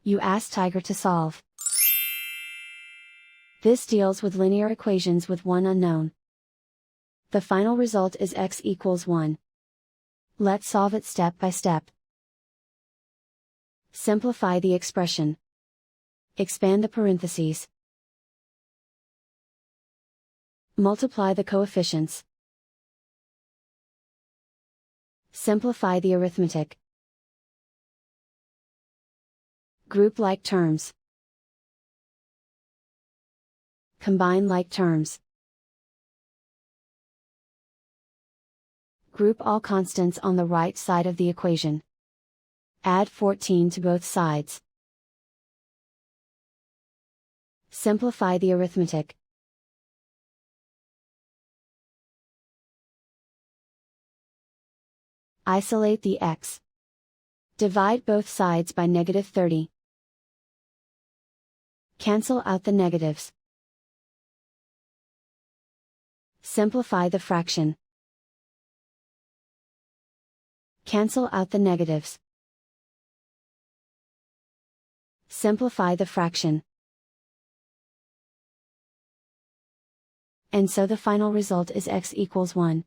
You ask Tiger to solve. This deals with linear equations with one unknown. The final result is x equals 1. Let's solve it step by step. Simplify the expression. Expand the parentheses. Multiply the coefficients. Simplify the arithmetic. Group like terms. Combine like terms. Group all constants on the right side of the equation. Add 14 to both sides. Simplify the arithmetic. Isolate the x. Divide both sides by -30. Cancel out the negatives. Simplify the fraction. Cancel out the negatives. Simplify the fraction. And so the final result is x equals 1.